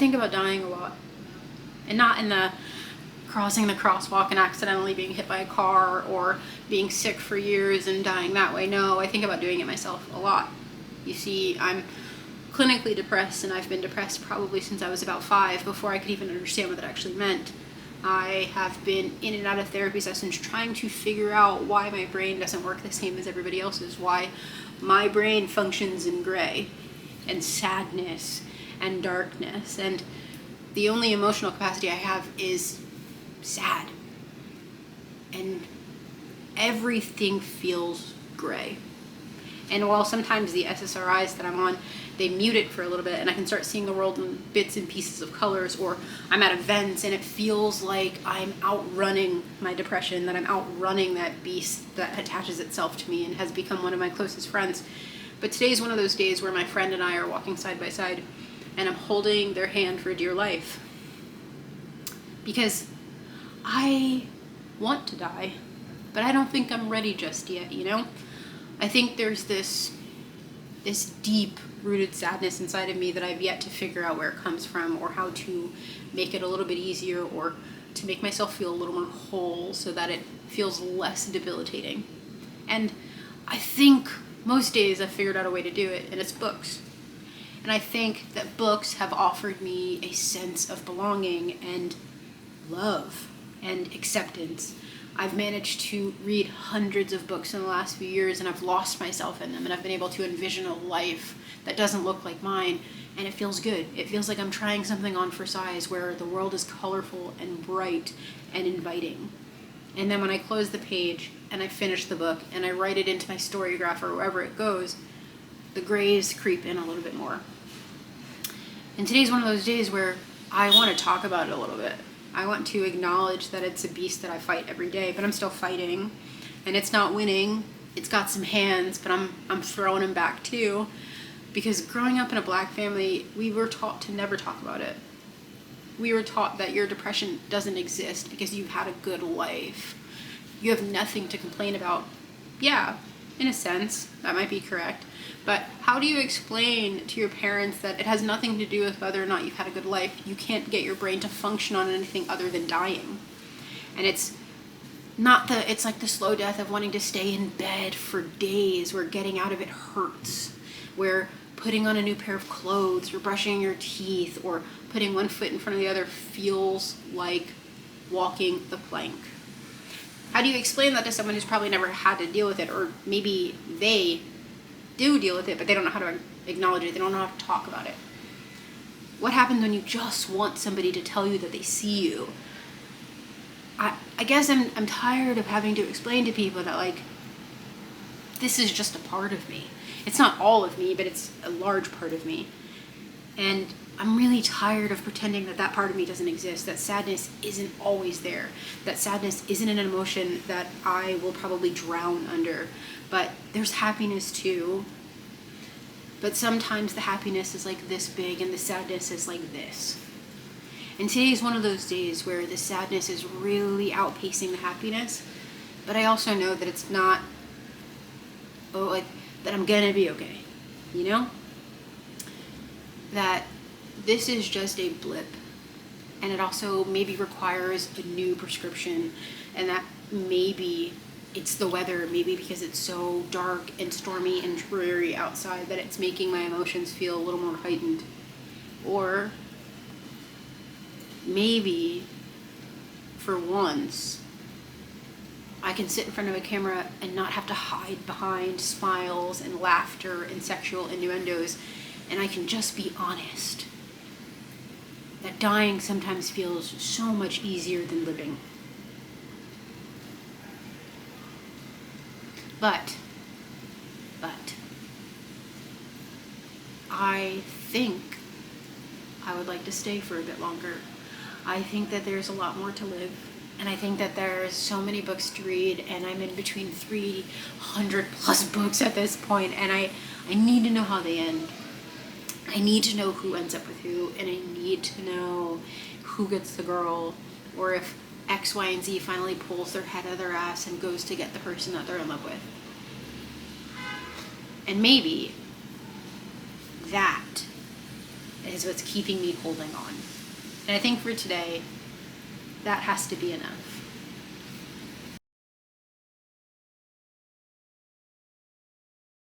think about dying a lot. And not in the crossing the crosswalk and accidentally being hit by a car or being sick for years and dying that way. No, I think about doing it myself a lot. You see, I'm clinically depressed, and I've been depressed probably since I was about 5, before I could even understand what that actually meant. I have been in and out of therapy sessions trying to figure out why my brain doesn't work the same as everybody else's, why my brain functions in gray and sadness and darkness, and the only emotional capacity I have is sad. And everything feels gray. And while sometimes the SSRIs that I'm on, they mute it for a little bit and I can start seeing the world in bits and pieces of colors, or I'm at events and it feels like I'm outrunning my depression, that I'm outrunning that beast that attaches itself to me and has become one of my closest friends. But today's one of those days where my friend and I are walking side by side and I'm holding their hand for dear life. Because I want to die, but I don't think I'm ready just yet, you know? I think there's this deep-rooted sadness inside of me that I've yet to figure out where it comes from, or how to make it a little bit easier, or to make myself feel a little more whole so that it feels less debilitating. And I think most days I've figured out a way to do it, and it's books. And I think that books have offered me a sense of belonging and love and acceptance. I've managed to read hundreds of books in the last few years, and I've lost myself in them, and I've been able to envision a life that doesn't look like mine, and it feels good. It feels like I'm trying something on for size, where the world is colorful and bright and inviting. And then when I close the page and I finish the book and I write it into my Storygraph or wherever it goes, the grays creep in a little bit more. And today's one of those days where I want to talk about it a little bit. I want to acknowledge that it's a beast that I fight every day, but I'm still fighting, and it's not winning. It's got some hands, but I'm throwing them back too, because growing up in a Black family, we were taught to never talk about it. We were taught that your depression doesn't exist because you've had a good life. You have nothing to complain about. Yeah, in a sense, that might be correct. But how do you explain to your parents that it has nothing to do with whether or not you've had a good life? You can't get your brain to function on anything other than dying. And it's like the slow death of wanting to stay in bed for days, where getting out of it hurts, where putting on a new pair of clothes or brushing your teeth or putting one foot in front of the other feels like walking the plank. How do you explain that to someone who's probably never had to deal with it, or maybe they do deal with it, but they don't know how to acknowledge it. They don't know how to talk about it. What happens when you just want somebody to tell you that they see you? I guess I'm tired of having to explain to people that, like, this is just a part of me. It's not all of me, but it's a large part of me. And I'm really tired of pretending that that part of me doesn't exist, that sadness isn't always there, that sadness isn't an emotion that I will probably drown under. But there's happiness too. But sometimes the happiness is like this big and the sadness is like this. And today is one of those days where the sadness is really outpacing the happiness. But I also know that it's not, that I'm gonna be okay, you know? That this is just a blip. And it also maybe requires a new prescription, and that maybe it's the weather, maybe because it's so dark and stormy and dreary outside that it's making my emotions feel a little more heightened. Or maybe for once I can sit in front of a camera and not have to hide behind smiles and laughter and sexual innuendos, and I can just be honest. That dying sometimes feels so much easier than living. But I think I would like to stay for a bit longer. I think that there's a lot more to live, and I think that there's so many books to read, and I'm in between 300 plus books at this point, and I need to know how they end. I need to know who ends up with who, and I need to know who gets the girl, or if X, Y, and Z finally pulls their head out of their ass and goes to get the person that they're in love with. And maybe that is what's keeping me holding on. And I think for today, that has to be enough.